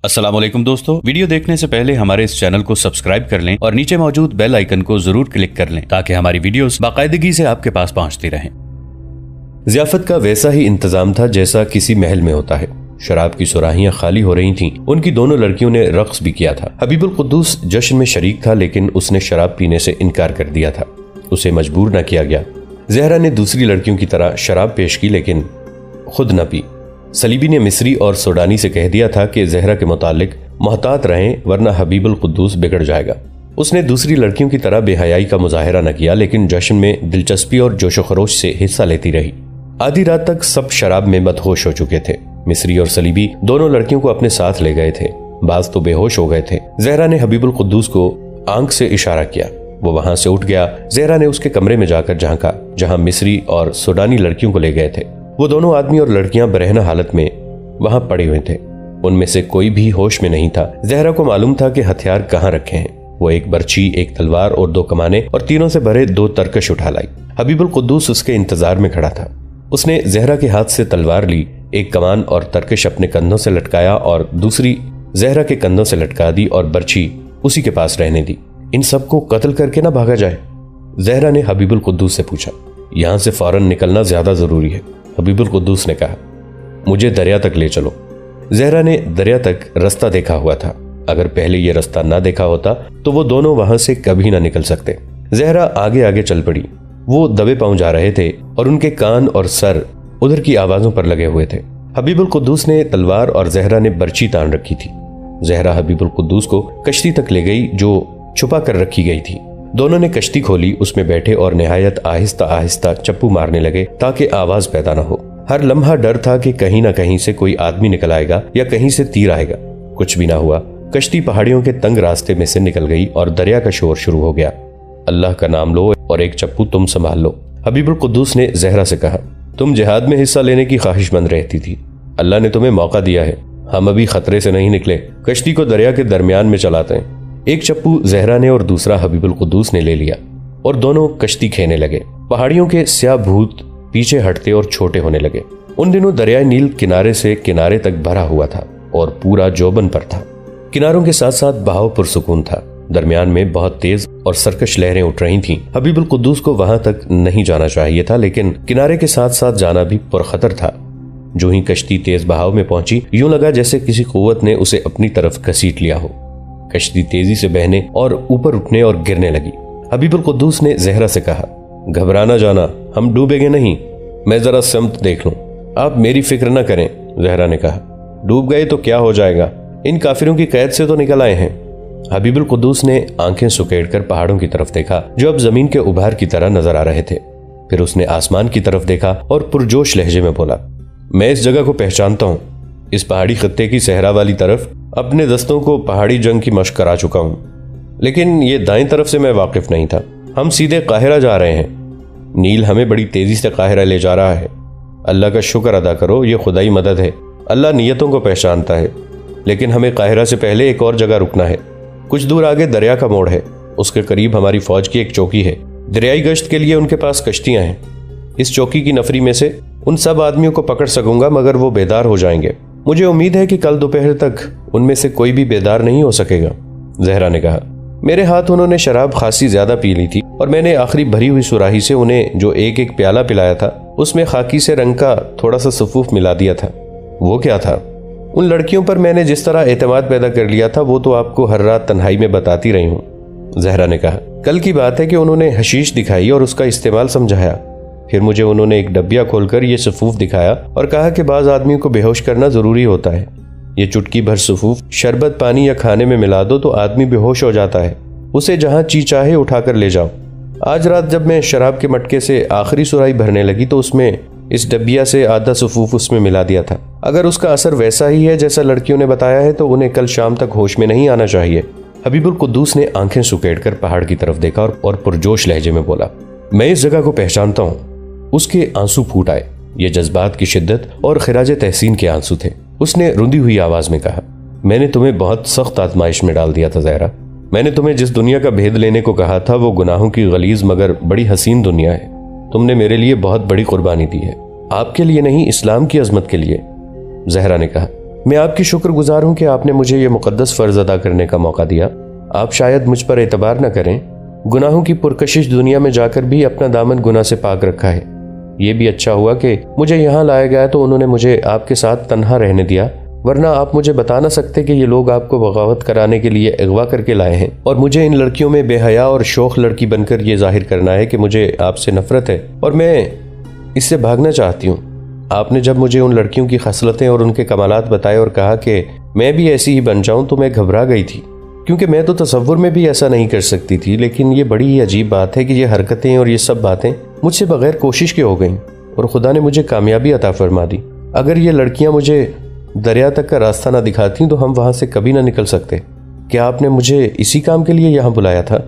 अस्सलाम वालेकुम दोस्तों, वीडियो देखने से पहले हमारे इस चैनल को सब्सक्राइब कर लें और नीचे मौजूद बेल आइकन को जरूर क्लिक कर लें ताकि हमारी वीडियोस बाकायदगी से आपके पास पहुंचती रहें। ज़ियाफत का वैसा ही इंतजाम था जैसा किसी महल में होता है। शराब की सुराहियां खाली हो रही थीं। उनकी दोनों लड़कियों ने रक्स भी किया था। हबीबुल कुद्दूस जश्न में शरीक था, लेकिन उसने शराब पीने से इनकार कर दिया था। उसे मजबूर न किया गया। जहरा ने दूसरी लड़कियों की तरह शराब पेश की, लेकिन खुद न पी। सलीबी ने मिस्री और सोडानी से कह दिया था कि जहरा के मुतालिक मोहतात रहें, वरना हबीबुल कुद्दूस बिगड़ जाएगा। उसने दूसरी लड़कियों की तरह बेहयाई का मुजाहिरा न किया, लेकिन जश्न में दिलचस्पी और जोशो खरोश से हिस्सा लेती रही। आधी रात तक सब शराब में मदहोश हो चुके थे। मिस्री और सलीबी दोनों लड़कियों को अपने साथ ले गए थे। बाज तो बेहोश हो गए थे। जहरा ने हबीबुल कुद्दूस को आंख से इशारा किया। वो वहां से उठ गया। जहरा ने उसके कमरे में जाकर झांका जहां मिस्री और सोडानी लड़कियों को ले गए थे। वो दोनों आदमी और लड़कियां बरहना हालत में वहां पड़े हुए थे। उनमें से कोई भी होश में नहीं था। जहरा को मालूम था कि हथियार कहाँ रखे हैं। वो एक बर्ची, एक तलवार और 2 कमाने और तीरों से भरे 2 तरकश उठा लाई। हबीबुल कुद्दूस उसके इंतजार में खड़ा था। उसने जहरा के हाथ से तलवार ली, एक कमान और तरकश अपने कंधों से लटकाया और दूसरी जहरा के कंधों से लटका दी और बर्ची उसी के पास रहने दी। इन सबको कत्ल करके ना भागा जाए, जहरा ने हबीबुल कुद्दूस से पूछा। यहां से फौरन निकलना ज्यादा जरूरी है, हबीबुल कुद्दूस ने कहा। मुझे दरिया तक ले चलो। जहरा ने दरिया तक रास्ता देखा हुआ था। अगर पहले ये रास्ता ना देखा होता तो वो दोनों वहां से कभी ना निकल सकते। जहरा आगे आगे चल पड़ी। वो दबे पांव जा रहे थे और उनके कान और सर उधर की आवाजों पर लगे हुए थे। हबीबुल कुद्दूस ने तलवार और जहरा ने बर्ची तान रखी थी। जहरा हबीबुल कुद्दूस को कश्ती तक ले गई जो छुपा कर रखी गई थी। दोनों ने कश्ती खोली, उसमें बैठे और निहायत आहिस्ता आहिस्ता चप्पू मारने लगे ताकि आवाज पैदा न हो। हर लम्हा डर था कि कहीं ना कहीं से कोई आदमी निकल आएगा या कहीं से तीर आएगा। कुछ भी ना हुआ। कश्ती पहाड़ियों के तंग रास्ते में से निकल गई और दरिया का शोर शुरू हो गया। अल्लाह का नाम लो और एक चप्पू तुम संभाल लो, हबीबुल कुद्दूस ने जहरा से कहा। तुम जिहाद में हिस्सा लेने की ख्वाहिशमंद रहती थी। अल्लाह ने तुम्हें मौका दिया है। हम अभी खतरे से नहीं निकले। कश्ती को दरिया के दरमियान में चलाते हैं। एक चप्पू जहरा ने और दूसरा हबीबुल कुद्दूस ने ले लिया और दोनों कश्ती खेने लगे। पहाड़ियों के स्याह भूत पीछे हटते और छोटे होने लगे। उन दिनों दरियाई नील किनारे से किनारे तक भरा हुआ था और पूरा जोबन पर था। किनारों के साथ साथ बहाव पुरसुकून था। दरमियान में बहुत तेज और सरकश लहरें उठ रही थीं। हबीबुल कुद्दूस को वहां तक नहीं जाना चाहिए था, लेकिन किनारे के साथ साथ जाना भी पुरखतर था। जो ही कश्ती तेज बहाव में पहुंची, यूं लगा जैसे किसी कुव्वत ने उसे अपनी तरफ घसीट लिया हो। कश्ती तेजी से बहने और ऊपर उठने और गिरने लगी। हबीबुल कुद्दूस ने जहरा से कहा, घबराना जाना, हम डूबेंगे नहीं। मैं जरा समत देख लूं। आप मेरी फिक्र न करें, जहरा ने कहा। डूब गए तो क्या हो जाएगा, इन काफिरों की कैद से तो निकल आए हैं। हबीबुल कुद्दूस ने आंखें सुकेड़कर पहाड़ों की तरफ देखा जो अब जमीन के उभार की तरह नजर आ रहे थे। फिर उसने आसमान की तरफ देखा और पुरजोश लहजे में बोला, मैं इस जगह को पहचानता हूँ। इस पहाड़ी खत्ते की सहरा वाली तरफ अपने दस्तों को पहाड़ी जंग की मशक करा चुका हूँ, लेकिन ये दाईं तरफ से मैं वाकिफ नहीं था। हम सीधे काहिरा जा रहे हैं। नील हमें बड़ी तेजी से काहिरा ले जा रहा है। अल्लाह का शुक्र अदा करो, ये खुदाई मदद है। अल्लाह नियतों को पहचानता है, लेकिन हमें काहिरा से पहले एक और जगह रुकना है। कुछ दूर आगे दरिया का मोड़ है, उसके करीब हमारी फौज की एक चौकी है। दरियाई गश्त के लिए उनके पास कश्तियां हैं। इस चौकी की नफरी में से उन सब आदमियों को पकड़ सकूंगा, मगर वो बेदार हो जाएंगे। मुझे उम्मीद है कि कल दोपहर तक उनमें से कोई भी बेदार नहीं हो सकेगा, जहरा ने कहा। मेरे हाथ उन्होंने शराब खासी ज्यादा पी ली थी और मैंने आखिरी भरी हुई सुराही से उन्हें जो एक एक प्याला पिलाया था उसमें खाकी से रंग का थोड़ा सा सफूफ मिला दिया था। वो क्या था? उन लड़कियों पर मैंने जिस तरह एतमाद पैदा कर लिया था वो तो आपको हर रात तन्हाई में बताती रही हूँ, जहरा ने कहा। कल की बात है कि उन्होंने हशीश दिखाई और उसका इस्तेमाल समझाया। फिर मुझे उन्होंने एक डब्बिया खोलकर ये सफूफ दिखाया और कहा कि बाज आदमियों को बेहोश करना जरूरी होता है। ये चुटकी भर सफूफ शरबत, पानी या खाने में मिला दो तो आदमी बेहोश हो जाता है। उसे जहां ची चाहे उठाकर ले जाओ। आज रात जब मैं शराब के मटके से आखिरी सुराही भरने लगी तो उसमें इस डब्बिया से आधा सफूफ उसमें मिला दिया था। अगर उसका असर वैसा ही है जैसा लड़कियों ने बताया है तो उन्हें कल शाम तक होश में नहीं आना चाहिए। हबीबुल कुद्दूस ने आंखें सुकेड़कर पहाड़ की तरफ देखा और पुरजोश लहजे में बोला, मैं इस जगह को पहचानता हूँ। उसके आंसू फूट आए। ये जज्बात की शिद्दत और खिराज तहसीन के आंसू थे। उसने रुंधी हुई आवाज में कहा, मैंने तुम्हें बहुत सख्त आजमाइश में डाल दिया था जहरा। मैंने तुम्हें जिस दुनिया का भेद लेने को कहा था वो गुनाहों की गलीज मगर बड़ी हसीन दुनिया है। तुमने मेरे लिए बहुत बड़ी कुर्बानी दी है, आपके लिए नहीं, इस्लाम की अजमत के लिए, जहरा ने कहा। मैं आपकी शुक्रगुजार हूँ कि आपने मुझे ये मुकद्दस फ़र्ज़ अदा करने का मौका दिया। आप शायद मुझ पर एतबार न करें, गुनाहों की पुरकशिश दुनिया में जाकर भी अपना दामन गुनाह से पाक रखा है। ये भी अच्छा हुआ कि मुझे यहाँ लाया गया तो उन्होंने मुझे आपके साथ तन्हा रहने दिया, वरना आप मुझे बता ना सकते कि ये लोग आपको बगावत कराने के लिए अगवा करके लाए हैं और मुझे इन लड़कियों में बेहया और शौख लड़की बनकर ये जाहिर करना है कि मुझे आपसे नफरत है और मैं इससे भागना चाहती हूँ। आपने जब मुझे उन लड़कियों की खसलतें और उनके कमालात बताए और कहा कि मैं भी ऐसी ही बन जाऊं तो मैं घबरा गई थी, क्योंकि मैं तो तसव्वुर में भी ऐसा नहीं कर सकती थी। लेकिन ये बड़ी ही अजीब बात है कि ये हरकतें और ये सब बातें मुझसे बगैर कोशिश के हो गईं और खुदा ने मुझे कामयाबी अता फरमा दी। अगर ये लड़कियां मुझे दरिया तक का रास्ता ना दिखाती तो हम वहां से कभी ना निकल सकते। क्या आपने मुझे इसी काम के लिए यहाँ बुलाया था?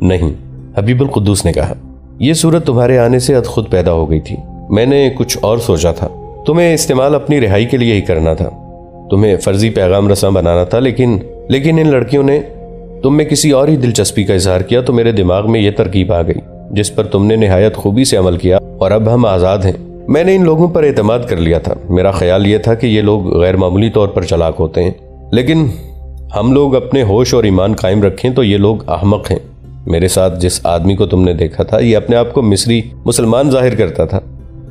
नहीं, हबीबुल कुद्दूस ने कहा, यह सूरत तुम्हारे आने से अद खुद पैदा हो गई थी। मैंने कुछ और सोचा था। तुम्हें इस्तेमाल अपनी रिहाई के लिए ही करना था, तुम्हें फर्जी पैगाम रसां बनाना था, लेकिन इन लड़कियों ने तुम में किसी और ही दिलचस्पी का इजहार किया तो मेरे दिमाग में यह तरकीब आ गई जिस पर तुमने निहायत खूबी से अमल किया और अब हम आज़ाद हैं। मैंने इन लोगों पर एतमाद कर लिया था। मेरा ख्याल यह था कि ये लोग गैर मामूली तौर पर चालाक होते हैं, लेकिन हम लोग अपने होश और ईमान कायम रखें तो ये लोग अहमक हैं। मेरे साथ जिस आदमी को तुमने देखा था ये अपने आप को मिस्री मुसलमान जाहिर करता था।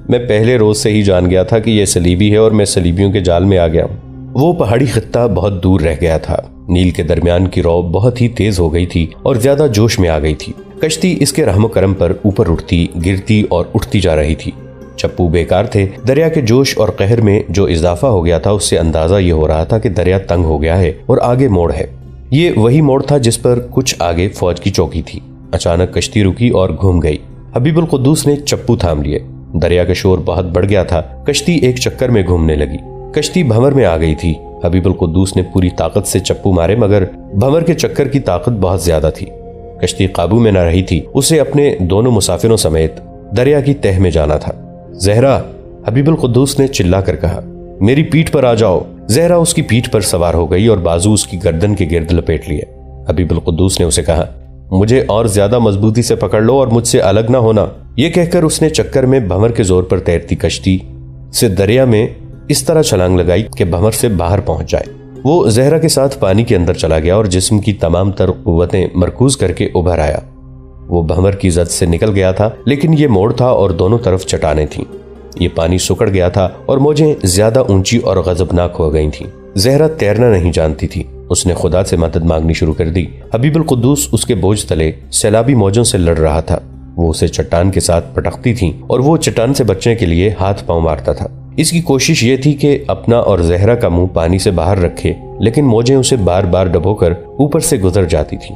मैं पहले रोज से ही जान गया था कि यह सलीबी है और मैं सलीबियों के जाल में आ गया हूँ। वो पहाड़ी खित्ता बहुत दूर रह गया था। नील के दरमियान की रौब बहुत ही तेज हो गई थी और ज्यादा जोश में आ गई थी। कश्ती इसके रहमो करम पर ऊपर उठती, गिरती और उठती जा रही थी। चप्पू बेकार थे। दरिया के जोश और कहर में जो इजाफा हो गया था उससे अंदाजा ये हो रहा था कि दरिया तंग हो गया है और आगे मोड़ है। ये वही मोड़ था जिस पर कुछ आगे फौज की चौकी थी। अचानक कश्ती रुकी और घूम गई। हबीबुल कुद्दूस ने चप्पू थाम लिए। दरिया का शोर बहुत बढ़ गया था। कश्ती एक चक्कर में घूमने लगी। कश्ती भंवर में आ गई थी। हबीबुल कुद्दूस ने पूरी ताकत से चप्पू मारे मगर भंवर के चक्कर की ताकत बहुत ज्यादा थी। कश्ती काबू में न रही थी। उसे अपने दोनों मुसाफिरों समेत दरिया की तह में जाना था। जहरा, हबीबुल कुद्दूस ने चिल्लाकर कहा, मेरी पीठ पर आ जाओ। जहरा उसकी पीठ पर सवार हो गई और बाजू उसकी गर्दन के गिर्द लपेट लिए। हबीबुल कुद्दूस ने उसे कहा, मुझे और ज्यादा मजबूती से पकड़ लो और मुझसे अलग ना होना। यह कहकर उसने चक्कर में भंवर के जोर पर तैरती कश्ती से दरिया में इस तरह छलांग लगाई कि भंवर से बाहर पहुंच जाए। वो जहरा के साथ पानी के अंदर चला गया और जिस्म की तमाम तर कुव्वतें मरकूज करके उभर आया। वो भंवर की जद से निकल गया था, लेकिन ये मोड़ था और दोनों तरफ चट्टानें थीं। ये पानी सुकड़ गया था और मौजें ज्यादा ऊंची और गजबनाक हो गई थीं। जहरा तैरना नहीं जानती थी। उसने खुदा से मदद मांगनी शुरू कर दी। हबीबुल कुद्दूस उसके बोझ तले सैलाबी मौजों से लड़ रहा था। वो उसे चट्टान के साथ पटकती थी और वो चट्टान से बचने के लिए हाथ पांव मारता था। इसकी कोशिश ये थी कि अपना और जहरा का मुंह पानी से बाहर रखे, लेकिन मौजें उसे बार बार डबोकर ऊपर से गुजर जाती थी।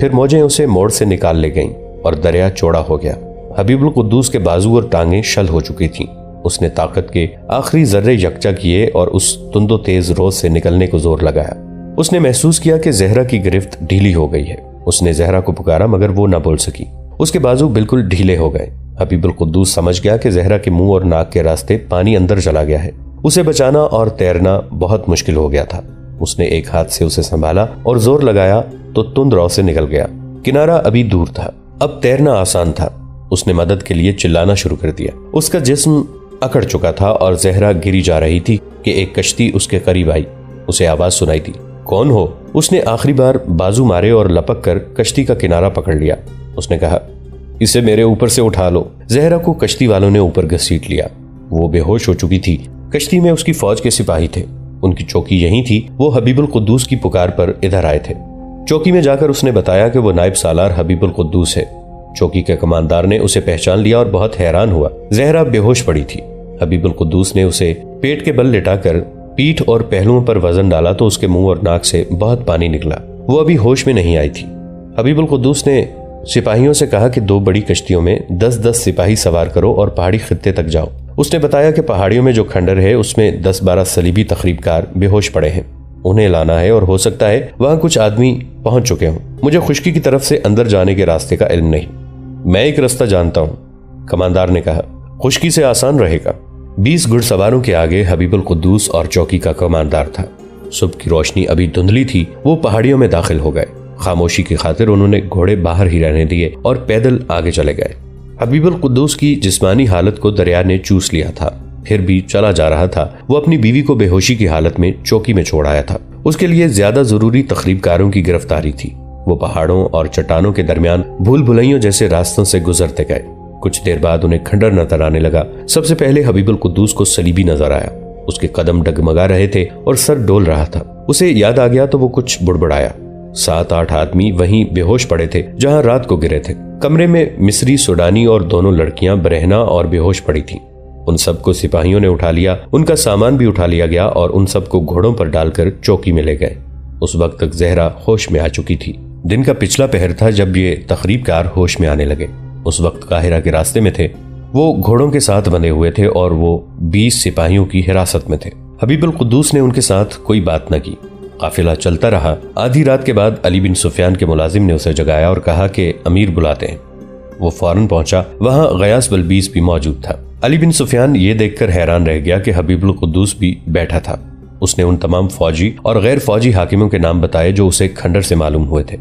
फिर मौजें उसे मोड़ से निकाल ले गईं और दरिया चौड़ा हो गया। हबीबुल कुद्दूस के बाजू और टांगें शल हो चुकी थीं। उसने ताकत के आखिरी जर्रे यकजा किए और उस तुंदो तेज रोज से निकलने को जोर लगाया। उसने महसूस किया कि जहरा की गिरफ्त ढीली हो गई है। उसने जहरा को पुकारा मगर वो न बोल सकी। उसके बाजू बिल्कुल ढीले हो गए। हबीबुल कुद्दूस समझ गया कि जहरा के मुंह और नाक के रास्ते पानी अंदर चला गया है। उसे बचाना और तैरना बहुत मुश्किल हो गया था। उसने एक हाथ से उसे संभाला और जोर लगाया तो तुंद रौ से निकल गया। किनारा अभी दूर था, अब तैरना आसान था। उसने मदद के लिए चिल्लाना शुरू कर दिया। उसका जिस्म अकड़ चुका था और जहरा गिरी जा रही थी कि एक कश्ती उसके करीब आई। उसे आवाज सुनाई दी, कौन हो? उसने आखिरी बार बाजू मारे और लपक कर कश्ती का किनारा पकड़ लिया। उसने कहा, इसे मेरे ऊपर से उठा लो। जहरा को कश्ती वालों ने ऊपर घसीट लिया। वो बेहोश हो चुकी थी। कश्ती में उसकी फौज के सिपाही थे। उनकी चौकी यहीं थी। वो हबीबुल कुद्दूस की पुकार पर इधर आए थे। चौकी में जाकर उसने बताया कि वो नायब सालार हबीबुल कुद्दूस है। चौकी के कमांडर ने उसे पहचान लिया और बहुत हैरान हुआ। जहरा बेहोश पड़ी थी। हबीबुल कुद्दूस ने उसे पेट के बल लिटाकर पीठ और पहलुओं पर वजन डाला तो उसके मुंह और नाक से बहुत पानी निकला। वो अभी होश में नहीं आई थी। हबीबुल कुद्दूस ने सिपाहियों से कहा कि 2 बड़ी कश्तियों में 10-10 सिपाही सवार करो और पहाड़ी खित्ते तक जाओ। उसने बताया कि पहाड़ियों में जो खंडर है उसमें 10-12 सलीबी तकरीबकार बेहोश पड़े हैं। उन्हें लाना है और हो सकता है वहां कुछ आदमी पहुंच चुके हों। मुझे खुश्की की तरफ से अंदर जाने के रास्ते का इल्म नहीं। मैं एक रास्ता जानता हूं, कमांडर ने कहा। खुश्की से आसान रहेगा। 20 घुड़सवारों के आगे हबीबुल कुद्दूस और चौकी का कमांडर था। सुबह की रोशनी अभी धुंधली थी। वो पहाड़ियों में दाखिल हो गए। खामोशी की खातिर उन्होंने घोड़े बाहर ही रहने दिए और पैदल आगे चले गए। हबीबुल कुद्दूस की जिस्मानी हालत को दरिया ने चूस लिया था। फिर भी चला जा रहा था, वो अपनी बीवी को बेहोशी की हालत में चौकी में छोड़ आया था। उसके लिए ज्यादा जरूरी तखरीबकारों की गिरफ्तारी थी। वो पहाड़ों और चट्टानों के दरमियान भूल भुलैयों जैसे रास्तों से गुजरते गए। कुछ देर बाद उन्हें खंडर नजर आने लगा। सबसे पहले हबीबुल कुद्दूस को सलीबी नजर आया। उसके कदम डगमगा रहे थे और सर डोल रहा था। उसे याद आ गया तो वो कुछ बुड़बड़ाया। 7-8 आदमी वहीं बेहोश पड़े थे जहां रात को गिरे थे। कमरे में मिस्री, सुडानी और दोनों लड़कियां बरहना और बेहोश पड़ी थीं। उन सबको सिपाहियों ने उठा लिया। उनका सामान भी उठा लिया गया और उन सबको घोड़ों पर डालकर चौकी में ले गए। उस वक्त तक जहरा होश में आ चुकी थी। दिन का पिछला पहर था जब ये तखरीबकार होश में आने लगे। उस वक्त काहिरा के रास्ते में थे। वो घोड़ों के साथ बंधे हुए थे और वो 20 सिपाहियों की हिरासत में थे। हबीबुल कुद्दूस ने उनके साथ कोई बात न की। काफिला चलता रहा। आधी रात के बाद अली बिन सुफियान के मुलाजिम ने उसे जगाया और कहा कि अमीर बुलाते हैं। वो फौरन पहुंचा। वहां गयास बलबीस भी मौजूद था। अली बिन सुफियान ये देखकर हैरान रह गया कि हबीबुल कुद्दूस भी बैठा था। उसने उन तमाम फौजी और गैर फौजी हाकिमों के नाम बताए जो उसे खंडर से मालूम हुए थे।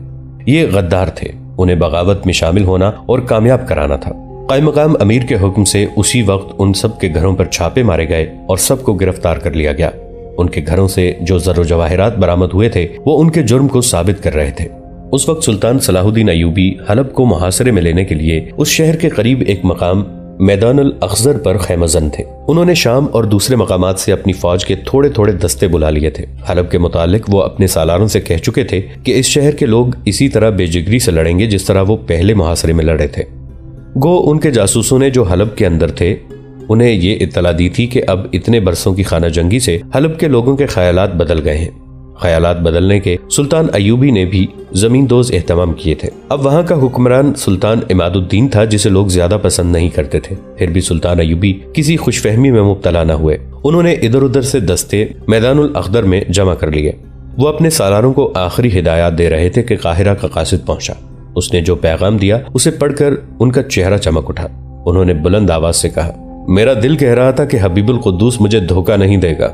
ये गद्दार थे। उन्हें बगावत में शामिल होना और कामयाब कराना था। कायम मकाम अमीर के हुक्म से उसी वक्त उन सब के घरों पर छापे मारे गए और सबको गिरफ्तार कर लिया गया। उनके घरों से जो ज़र जवाहिरात बरामद हुए थे वो उनके जुर्म को साबित कर रहे थे। उस वक्त सुल्तान सलाहुद्दीन अयूबी हलब को मुहासरे में लेने के लिए उस शहर के करीब एक मकाम मैदानुल अख्जर पर खैमजन थे। उन्होंने शाम और दूसरे मकामात से अपनी फौज के थोड़े थोड़े दस्ते बुला लिए थे। हलब के मुतालिक वो अपने सालारों से कह चुके थे कि इस शहर के लोग इसी तरह बेजिगरी से लड़ेंगे जिस तरह वो पहले मुहासरे में लड़े थे। गो उनके जासूसों ने जो हलब के अंदर थे उन्हें ये इत्तला दी थी कि अब इतने बरसों की खाना जंगी से हलब के लोगों के ख्यालात बदल गए हैं। ख्यालात बदलने के सुल्तान अयूबी ने भी जमीन दोज एहतमाम किए थे। अब वहां का हुक्मरान सुल्तान इमादुद्दीन था जिसे लोग ज्यादा पसंद नहीं करते थे। फिर भी सुल्तान अयूबी किसी खुशफहमी में मुब्तला न हुए। उन्होंने इधर उधर से दस्ते मैदानुल अख्दर में जमा कर लिए। वो अपने सालारों को आखिरी हिदायत दे रहे थे कि काहिरा का कासिद पहुंचा। उसने जो पैगाम दिया उसे पढ़कर उनका चेहरा चमक उठा। उन्होंने बुलंद आवाज से कहा, मेरा दिल कह रहा था कि हबीबुल कुद्दूस मुझे धोखा नहीं देगा।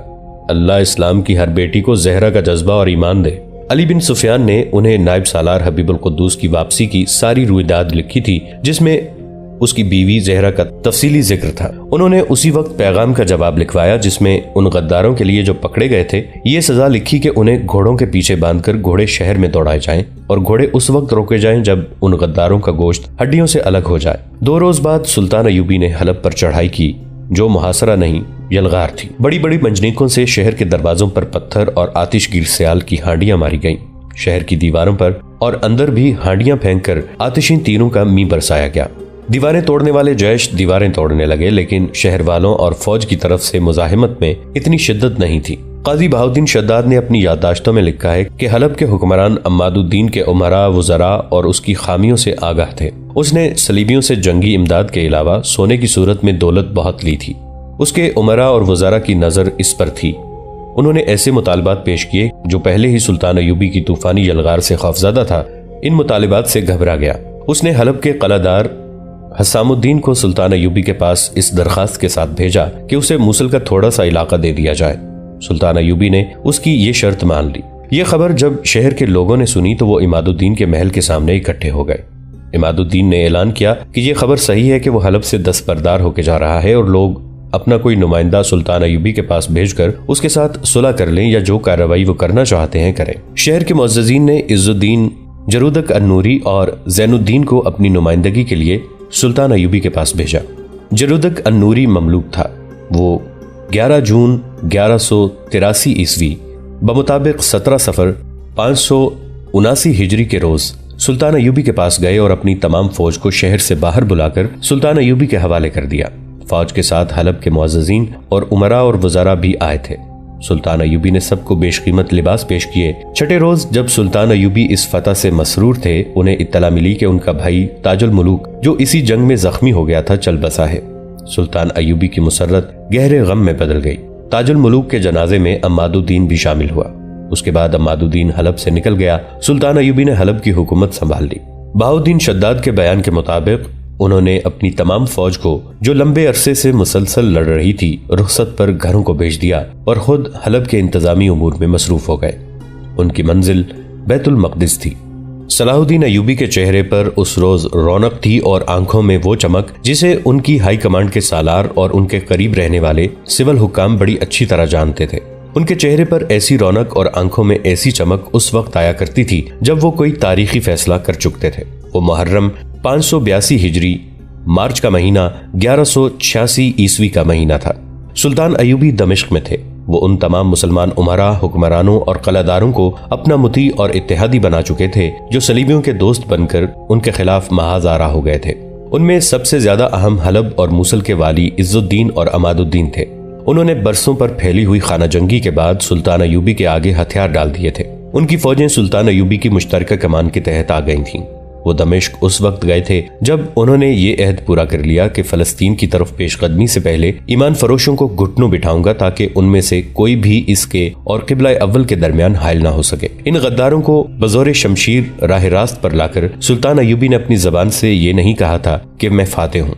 अल्लाह इस्लाम की हर बेटी को ज़हरा का जज्बा और ईमान दे। अली बिन सुफियान ने उन्हें नायब सालार हबीबुल कुद्दूस की वापसी की सारी रुइदाद लिखी थी जिसमें उसकी बीवी ज़हरा का तफसीली जिक्र था। उन्होंने उसी वक्त पैगाम का जवाब लिखवाया जिसमें उन गद्दारों के लिए जो पकड़े गए थे ये सजा लिखी कि उन्हें घोड़ों के पीछे बांधकर घोड़े शहर में दौड़ाए जाएं और घोड़े उस वक्त रोके जाएं जब उन गद्दारों का गोश्त हड्डियों से अलग हो जाए। 2 रोज बाद सुल्तान अयूबी ने हलब पर चढ़ाई की जो मुहासरा नहीं यलगार थी। बड़ी बड़ी मंजनीकों से शहर के दरवाजों पर पत्थर और आतिशगीर सियाल की हांडियां मारी गईं। शहर की दीवारों पर और अंदर भी हांडियां फेंककर आतिशी तीरों का मी बरसाया गया। दीवारें तोड़ने वाले जैश दीवारें तोड़ने लगे लेकिन शहर वालों और फौज की तरफ से मुजाहिमत में इतनी शिद्दत नहीं थी। काजी बहाउद्दीन शद्दाद ने अपनी याददाश्तों में लिखा है कि हलब के हुक्मरान अम्मादुद्दीन के उमरा वज़रा और उसकी खामियों से आगाह थे। उसने सलीबियों से जंगी इमदाद के अलावा सोने की सूरत में दौलत बहुत ली थी। उसके उमरा और वज़रा की नज़र इस पर थी। उन्होंने ऐसे मुतालबात पेश किए जो पहले ही सुल्तान अयूबी की तूफानी यलगार से खौफज़दा था। इन मुतालबात से घबरा गया। उसने हलब के कलादार हसामुद्दीन को सुल्तान अयूबी के पास इस दरखास्त के साथ भेजा कि उसे मूसल का थोड़ा सा इलाका दे दिया जाए। सुल्तान अयूबी ने उसकी ये शर्त मान ली। ये खबर जब शहर के लोगों ने सुनी तो वो इमादुद्दीन के महल के सामने इकट्ठे हो गए। इमादुद्दीन ने ऐलान किया कि ये खबर सही है कि वो हलब से दस्तबरदार होकर जा रहा है और लोग अपना कोई नुमाइंदा सुल्तान अयूबी के पास भेजकर उसके साथ सुलह कर लें या जो कार्रवाई वो करना चाहते हैं करें। शहर के मुअज़्ज़िज़ीन ने इज़्ज़ुद्दीन, जरूदक अन्नूरी और जैनुद्दीन को अपनी नुमाइंदगी के लिए सुल्तान अयूबी के पास भेजा। जरूदक अन्नूरी ममलूक था। वो 11 जून 1183 ईस्वी बमुताबिक 17 सफर 579 हिजरी के रोज सुल्तान अयूबी के पास गए और अपनी तमाम फौज को शहर से बाहर बुलाकर सुल्तान अयूबी के हवाले कर दिया। फौज के साथ हलब के मुअज़्ज़िज़ीन और उमरा और वज़ारा भी आए थे। सुल्तान अयूबी ने सबको बेशकीमत लिबास पेश किए। छठे रोज जब सुल्तान अयूबी इस फतह से मसरूर थे उन्हें इत्तला मिली कि उनका भाई ताजुल मुलूक जो इसी जंग में जख्मी हो गया था चल बसा है। सुल्तान अयूबी की मुसर्रत गहरे गम में बदल गई। ताजुल मुलूक के जनाजे में अम्मादुद्दीन भी शामिल हुआ। उसके बाद अम्मादुद्दीन हलब से निकल गया। सुल्तान अयूबी ने हलब की हुकूमत संभाल ली। बहाउद्दीन शद्दाद के बयान के मुताबिक उन्होंने अपनी तमाम फौज को जो लंबे अरसे से मुसलसल लड़ रही थी रुखसत पर घरों को भेज दिया और खुद हलब के इंतजामी उमूर में मसरूफ हो गए। उनकी मंजिल बैतुल मक़दिस थी। सलाहुद्दीन अयूबी के चेहरे पर उस रोज रौनक थी और आंखों में वो चमक जिसे उनकी हाई कमांड के सालार और उनके करीब रहने वाले सिविल हुक्काम बड़ी अच्छी तरह जानते थे। उनके चेहरे पर ऐसी रौनक और आंखों में ऐसी चमक उस वक्त आया करती थी जब वो कोई तारीखी फैसला कर चुकते थे। वो मुहर्रम 582 हिजरी मार्च का महीना 1186 ईस्वी का महीना था। सुल्तान अयूबी दमिश्क में थे। वो उन तमाम मुसलमान उमरा, हुक्मरानों और कलादारों को अपना मुती और इत्तेहादी बना चुके थे जो सलीबियों के दोस्त बनकर उनके खिलाफ महाज आरा हो गए थे। उनमें सबसे ज्यादा अहम हलब और मूसल के वाली इज्जुद्दीन और अमादुद्दीन थे। उन्होंने बरसों पर फैली हुई खाना जंगी के बाद सुल्तान अयूबी के आगे हथियार डाल दिए थे। उनकी फौजें सुल्तान अयूबी की मुश्तरका कमान के तहत आ गई थीं। वो दमिश्क उस वक्त गए थे जब उन्होंने ये अहद पूरा कर लिया कि फलस्तीन की तरफ पेशकदमी से पहले ईमान फरोशों को घुटनों बिठाऊंगा ताकि उनमें से कोई भी इसके और किबला अव्वल के दरमियान हायल ना हो सके। इन गद्दारों को बजौर शमशीर राह रास्त पर लाकर सुल्तान अयूबी ने अपनी जबान से ये नहीं कहा था कि मैं फातेह हूँ।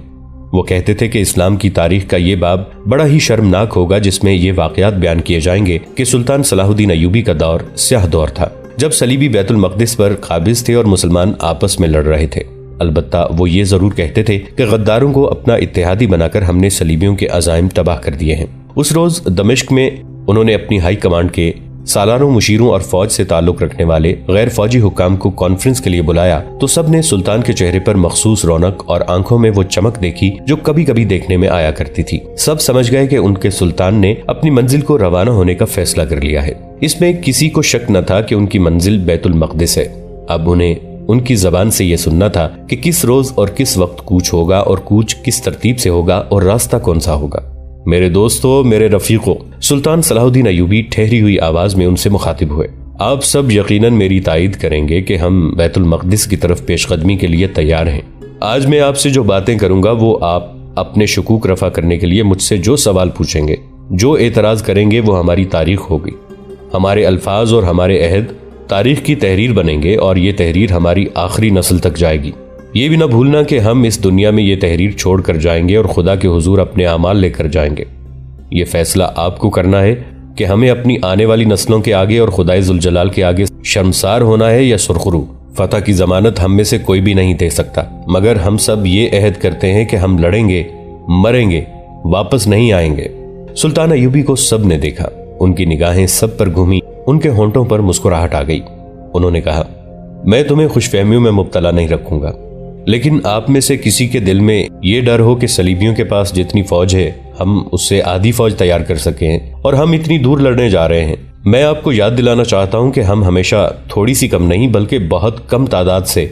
वो कहते थे कि इस्लाम की तारीख का ये बाब बड़ा ही शर्मनाक होगा जिसमें ये वाकयात बयान किए जाएंगे कि सुल्तान सलाहुद्दीन अयूबी का दौर स्याह दौर था जब सलीबी बैतुल मक़दिस पर काबिज थे और मुसलमान आपस में लड़ रहे थे। अलबत्ता वो ये जरूर कहते थे कि गद्दारों को अपना इत्तेहादी बनाकर हमने सलीबियों के अज़ाइम तबाह कर दिए हैं। उस रोज दमिश्क में उन्होंने अपनी हाई कमांड के सालारों, मुशीरों और फौज से ताल्लुक रखने वाले गैर फौजी हुक्काम को कॉन्फ्रेंस के लिए बुलाया तो सब ने सुल्तान के चेहरे पर मखसूस रौनक और आंखों में वो चमक देखी जो कभी कभी देखने में आया करती थी। सब समझ गए कि उनके सुल्तान ने अपनी मंजिल को रवाना होने का फैसला कर लिया है। इसमें किसी को शक न था कि उनकी मंजिल बैतुल मक़दिस है। अब उन्हें उनकी जबान से यह सुनना था कि किस रोज और किस वक्त कूच होगा और कूच किस तरतीब से होगा और रास्ता कौन सा होगा। मेरे दोस्तों, मेरे रफीकों, सुल्तान सलाहुद्दीन अयूबी ठहरी हुई आवाज में उनसे मुखातिब हुए। आप सब यकीनन मेरी तायद करेंगे कि हम बैतुल मक़दिस की तरफ पेशकदमी के लिए तैयार हैं। आज मैं आपसे जो बातें करूंगा वो आप अपने शकूक रफा करने के लिए मुझसे जो सवाल पूछेंगे, जो एतराज करेंगे वो हमारी तारीख होगी। हमारे अल्फाज और हमारे अहद तारीख की तहरीर बनेंगे और ये तहरीर हमारी आखिरी नस्ल तक जाएगी। ये भी ना भूलना कि हम इस दुनिया में ये तहरीर छोड़ कर जाएंगे और खुदा के हुजूर अपने आमाल लेकर जाएंगे। ये फैसला आपको करना है कि हमें अपनी आने वाली नस्लों के आगे और खुदाए जुलजलाल के आगे शर्मसार होना है या सुरखरू। फतह की जमानत हम में से कोई भी नहीं दे सकता, मगर हम सब ये अहद करते हैं कि हम लड़ेंगे, मरेंगे, वापस नहीं आएंगे। सुल्तान अयूबी को सब ने देखा। उनकी निगाहें सब पर घूमी, उनके होंठों पर मुस्कुराहट आ गई। उन्होंने कहा, मैं तुम्हें खुशफहमियों में मुब्तला नहीं रखूंगा, लेकिन आप में से किसी के दिल में ये डर हो कि सलीबियों के पास जितनी फौज है हम उससे आधी फौज तैयार कर सकें और हम इतनी दूर लड़ने जा रहे हैं। मैं आपको याद दिलाना चाहता हूं कि हम हमेशा थोड़ी सी कम नहीं बल्कि बहुत कम तादाद से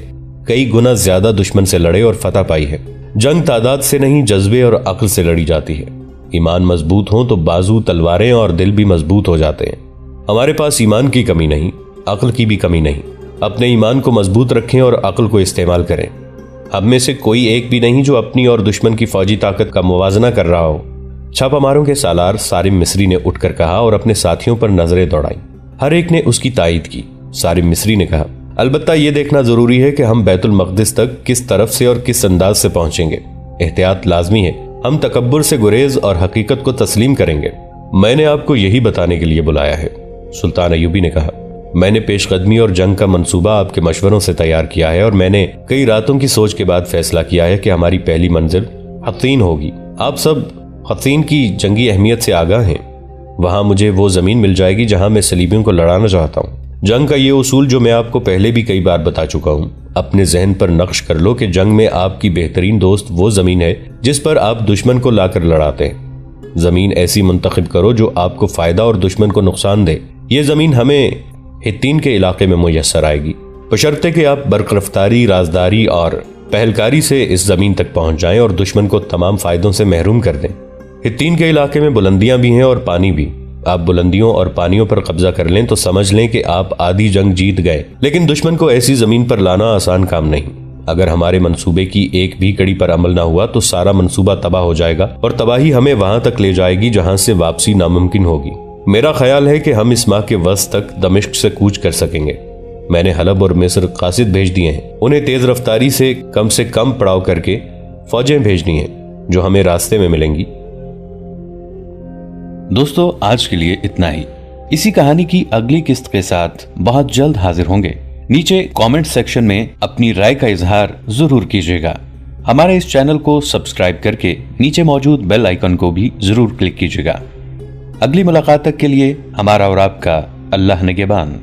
कई गुना ज्यादा दुश्मन से लड़े और फतह पाई है। जंग तादाद से नहीं, जज्बे और अक्ल से लड़ी जाती है। ईमान मजबूत हो तो बाजू, तलवारें और दिल भी मजबूत हो जाते हैं। हमारे पास ईमान की कमी नहीं, अक्ल की भी कमी नहीं। अपने ईमान को मजबूत रखें और अक्ल को इस्तेमाल करें। हम में से कोई एक भी नहीं जो अपनी और दुश्मन की फौजी ताकत का मुवाजना कर रहा हो। छापामारों के सालार सारिम मिस्री ने उठकर कहा और अपने साथियों पर नजरें दौड़ाई। हर एक ने उसकी तायद की। सारिम मिस्री ने कहा, अलबत्ता यह देखना जरूरी है कि हम बैतुल मक़दिस तक किस तरफ से और किस अंदाज से पहुंचेंगे। एहतियात लाजमी है। हम तकब्बुर से गुरेज और हकीकत को तस्लीम करेंगे। मैंने आपको यही बताने के लिए बुलाया है। सुल्तान अयूबी ने कहा, मैंने पेशकदमी और जंग का मंसूबा आपके मशवरों से तैयार किया है और मैंने कई रातों की सोच के बाद फैसला किया है कि हमारी पहली मंजिल हत्तीन होगी। आप सब हत्तीन की जंगी अहमियत से आगाह हैं। वहां मुझे वो जमीन मिल जाएगी जहां मैं सलीबियों को लड़ाना चाहता हूं। जंग का ये उसूल जो मैं आपको पहले भी कई बार बता चुका हूं, अपने जहन पर नक्श कर लो कि जंग में आपकी बेहतरीन दोस्त वो जमीन है जिस पर आप दुश्मन को लाकर लड़ाते हैं। जमीन ऐसी मुंतखब करो जो आपको फायदा और दुश्मन को नुकसान दे। ये जमीन हमें हित्तीन के इलाके में मुयस्सर आएगी, बशर्ते कि आप बरकरफ्तारी, राजदारी और पहलकारी से इस जमीन तक पहुंच जाएं और दुश्मन को तमाम फायदों से महरूम कर दें। हित्तीन के इलाके में बुलंदियां भी हैं और पानी भी। आप बुलंदियों और पानियों पर कब्जा कर लें तो समझ लें कि आप आधी जंग जीत गए। लेकिन दुश्मन को ऐसी जमीन पर लाना आसान काम नहीं। अगर हमारे मंसूबे की एक भी कड़ी पर अमल ना हुआ तो सारा मंसूबा तबाह हो जाएगा और तबाही हमें वहां तक ले जाएगी जहां से वापसी नामुमकिन होगी। मेरा ख्याल है कि हम इस माह के वस्त तक दमिश्क से कूच कर सकेंगे। मैंने हलब और मिस्र कासिद भेज दिए हैं। उन्हें तेज रफ्तारी से कम पड़ाव करके फौजें भेजनी हैं जो हमें रास्ते में मिलेंगी। दोस्तों, आज के लिए इतना ही। इसी कहानी की अगली किस्त के साथ बहुत जल्द हाजिर होंगे। नीचे कमेंट सेक्शन में अपनी राय का इजहार जरूर कीजिएगा। हमारे इस चैनल को सब्सक्राइब करके नीचे मौजूद बेल आइकन को भी जरूर क्लिक कीजिएगा। अगली मुलाकात तक के लिए हमारा और आपका अल्लाह निगहबान।